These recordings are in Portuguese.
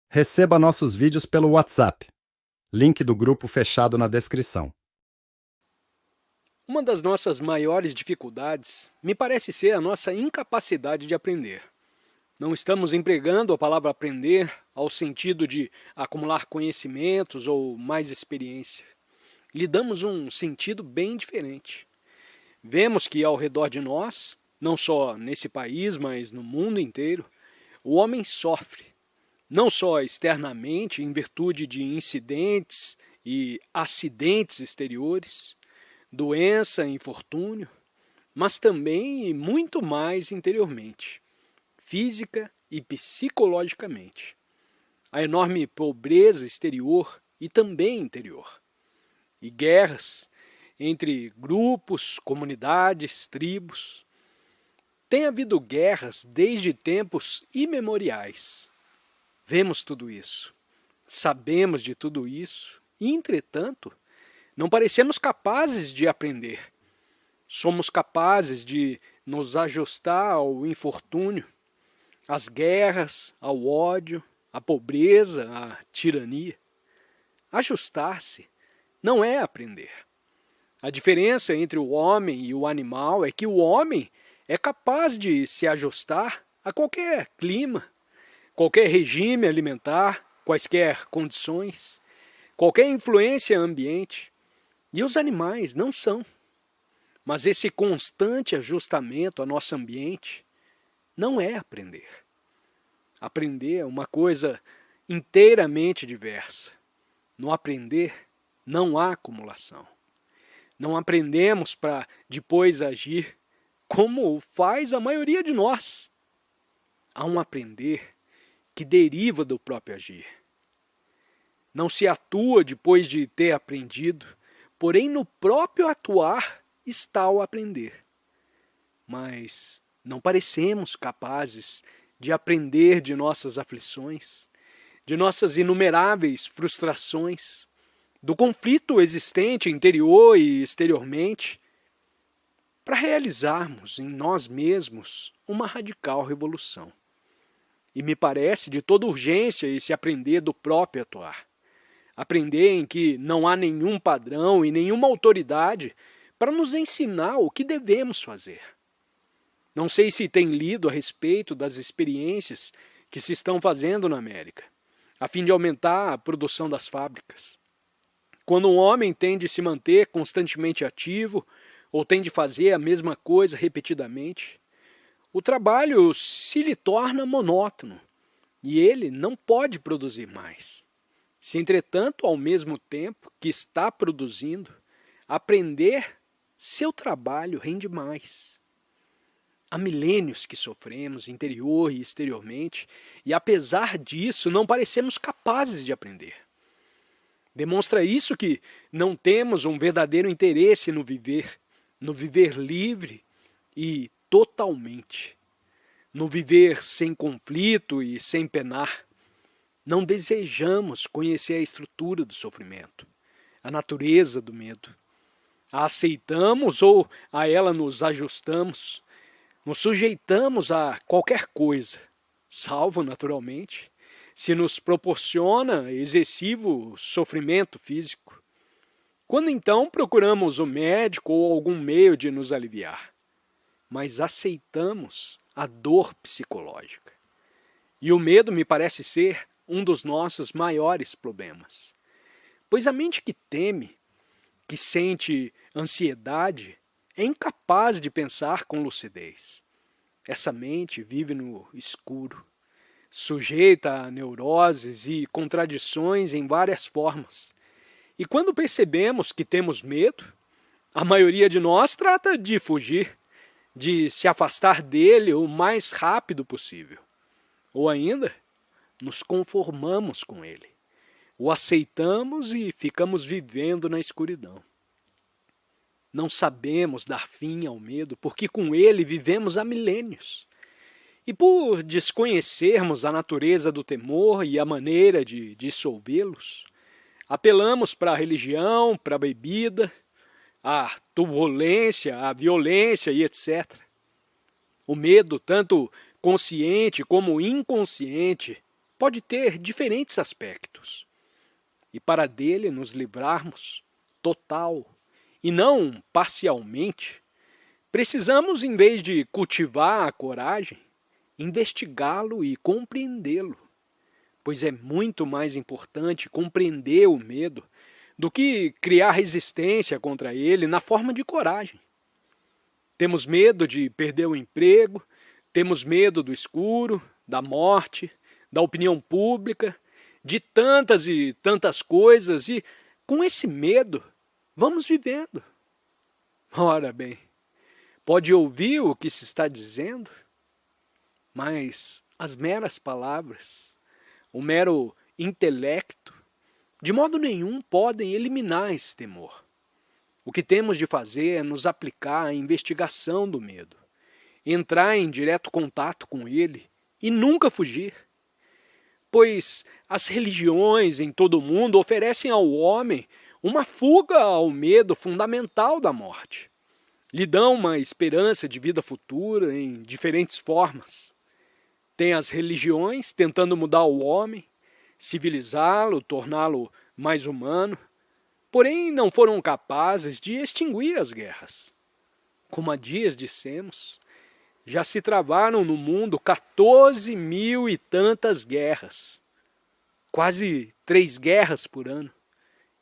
Receba nossos vídeos pelo WhatsApp. Link do grupo fechado na descrição. Uma das nossas maiores dificuldades me parece ser a nossa incapacidade de aprender. Não estamos empregando a palavra aprender ao sentido de acumular conhecimentos ou mais experiência. Lhe damos um sentido bem diferente. Vemos que ao redor de nós, não só nesse país, mas no mundo inteiro, o homem sofre, não só externamente em virtude de incidentes e acidentes exteriores, doença, infortúnio, mas também e muito mais interiormente, física e psicologicamente. A enorme pobreza exterior e também interior. E guerras entre grupos, comunidades, tribos. Tem havido guerras desde tempos imemoriais. Vemos tudo isso, sabemos de tudo isso e, entretanto, não parecemos capazes de aprender. Somos capazes de nos ajustar ao infortúnio, às guerras, ao ódio, à pobreza, à tirania. Ajustar-se não é aprender. A diferença entre o homem e o animal é que o homem é capaz de se ajustar a qualquer clima, qualquer regime alimentar, quaisquer condições, qualquer influência ambiente. E os animais não são. Mas esse constante ajustamento ao nosso ambiente não é aprender. Aprender é uma coisa inteiramente diversa. No aprender, não há acumulação. Não aprendemos para depois agir como faz a maioria de nós. Há um aprender que deriva do próprio agir. Não se atua depois de ter aprendido, porém no próprio atuar está o aprender. Mas não parecemos capazes de aprender de nossas aflições, de nossas inumeráveis frustrações, do conflito existente interior e exteriormente, para realizarmos em nós mesmos uma radical revolução. E me parece de toda urgência esse aprender do próprio atuar. Aprender em que não há nenhum padrão e nenhuma autoridade para nos ensinar o que devemos fazer. Não sei se tem lido a respeito das experiências que se estão fazendo na América, a fim de aumentar a produção das fábricas. Quando um homem tem de se manter constantemente ativo, ou tem de fazer a mesma coisa repetidamente, o trabalho se lhe torna monótono e ele não pode produzir mais. Se, entretanto, ao mesmo tempo que está produzindo, aprender, seu trabalho rende mais. Há milênios que sofremos, interior e exteriormente, e apesar disso não parecemos capazes de aprender. Demonstra isso que não temos um verdadeiro interesse no viver livre e totalmente, no viver sem conflito e sem penar. Não desejamos conhecer a estrutura do sofrimento, a natureza do medo. A aceitamos ou a ela nos ajustamos, nos sujeitamos a qualquer coisa, salvo, naturalmente, se nos proporciona excessivo sofrimento físico. Quando então procuramos o médico ou algum meio de nos aliviar, mas aceitamos a dor psicológica. E o medo me parece ser um dos nossos maiores problemas. Pois a mente que teme, que sente ansiedade, é incapaz de pensar com lucidez. Essa mente vive no escuro, sujeita a neuroses e contradições em várias formas. E quando percebemos que temos medo, a maioria de nós trata de fugir, de se afastar dele o mais rápido possível. Ou ainda, nos conformamos com ele, o aceitamos e ficamos vivendo na escuridão. Não sabemos dar fim ao medo, porque com ele vivemos há milênios. E por desconhecermos a natureza do temor e a maneira de dissolvê-los, apelamos para a religião, para a bebida, a turbulência, a violência e etc. O medo, tanto consciente como inconsciente, pode ter diferentes aspectos. E para dele nos livrarmos total e não parcialmente, precisamos, em vez de cultivar a coragem, investigá-lo e compreendê-lo, pois é muito mais importante compreender o medo do que criar resistência contra ele na forma de coragem. Temos medo de perder o emprego, temos medo do escuro, da morte, da opinião pública, de tantas e tantas coisas, e com esse medo vamos vivendo. Ora bem, pode ouvir o que se está dizendo, mas as meras palavras, o mero intelecto, de modo nenhum podem eliminar esse temor. O que temos de fazer é nos aplicar à investigação do medo, entrar em direto contato com ele e nunca fugir. Pois as religiões em todo o mundo oferecem ao homem uma fuga ao medo fundamental da morte. Lhe dão uma esperança de vida futura em diferentes formas. Tem as religiões tentando mudar o homem, civilizá-lo, torná-lo mais humano, porém não foram capazes de extinguir as guerras. Como há dias dissemos, já se travaram no mundo 14.000 e tantas guerras, quase 3 guerras por ano,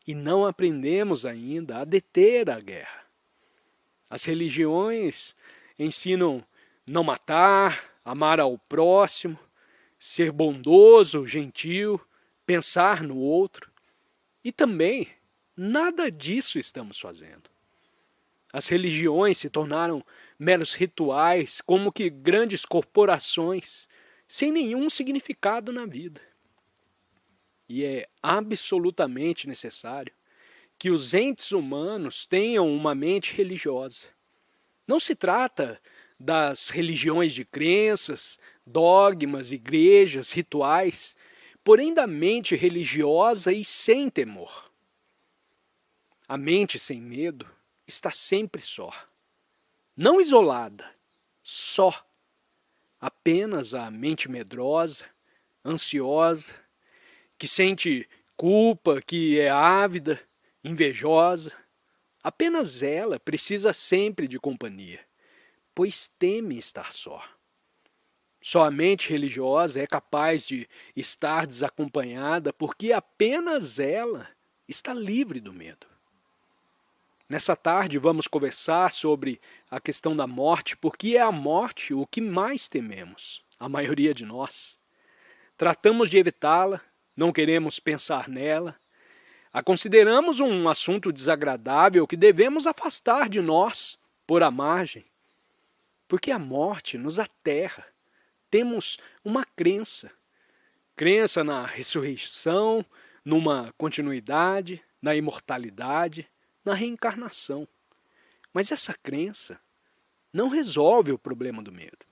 e não aprendemos ainda a deter a guerra. As religiões ensinam não matar, amar ao próximo, ser bondoso, gentil, pensar no outro. E também, nada disso estamos fazendo. As religiões se tornaram meros rituais, como que grandes corporações, sem nenhum significado na vida. E é absolutamente necessário que os entes humanos tenham uma mente religiosa. Não se trata das religiões de crenças, dogmas, igrejas, rituais, porém da mente religiosa e sem temor. A mente sem medo está sempre só. Não isolada, só. Apenas a mente medrosa, ansiosa, que sente culpa, que é ávida, invejosa. Apenas ela precisa sempre de companhia, pois teme estar só. Só a mente religiosa é capaz de estar desacompanhada porque apenas ela está livre do medo. Nessa tarde vamos conversar sobre a questão da morte, porque é a morte o que mais tememos, a maioria de nós. Tratamos de evitá-la, não queremos pensar nela, a consideramos um assunto desagradável que devemos afastar de nós por a margem, porque a morte nos aterra. Temos uma crença na ressurreição, numa continuidade, na imortalidade, na reencarnação. Mas essa crença não resolve o problema do medo.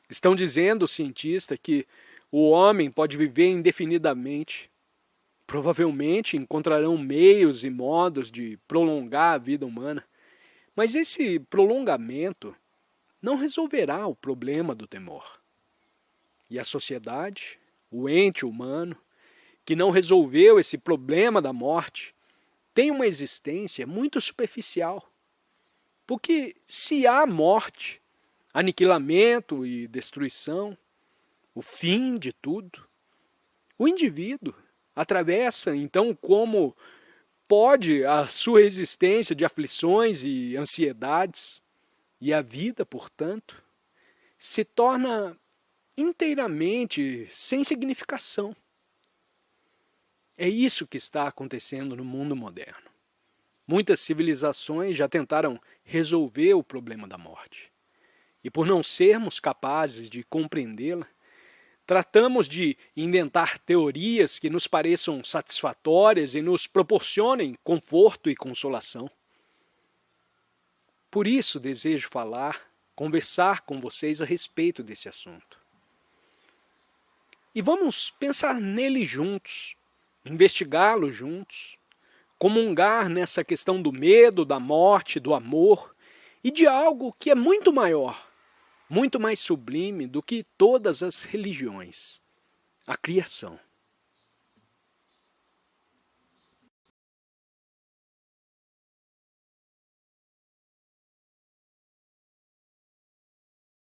Estão dizendo os cientistas que o homem pode viver indefinidamente. Provavelmente encontrarão meios e modos de prolongar a vida humana, mas esse prolongamento não resolverá o problema do temor. E a sociedade, o ente humano, que não resolveu esse problema da morte, tem uma existência muito superficial. Porque se há morte, aniquilamento e destruição, o fim de tudo, o indivíduo atravessa então como pode a sua existência de aflições e ansiedades, e a vida, portanto, se torna inteiramente sem significação. É isso que está acontecendo no mundo moderno. Muitas civilizações já tentaram resolver o problema da morte. E por não sermos capazes de compreendê-la, tratamos de inventar teorias que nos pareçam satisfatórias e nos proporcionem conforto e consolação. Por isso desejo conversar com vocês a respeito desse assunto. E vamos pensar nele juntos, investigá-lo juntos, comungar nessa questão do medo, da morte, do amor e de algo que é muito maior, muito mais sublime do que todas as religiões, a criação.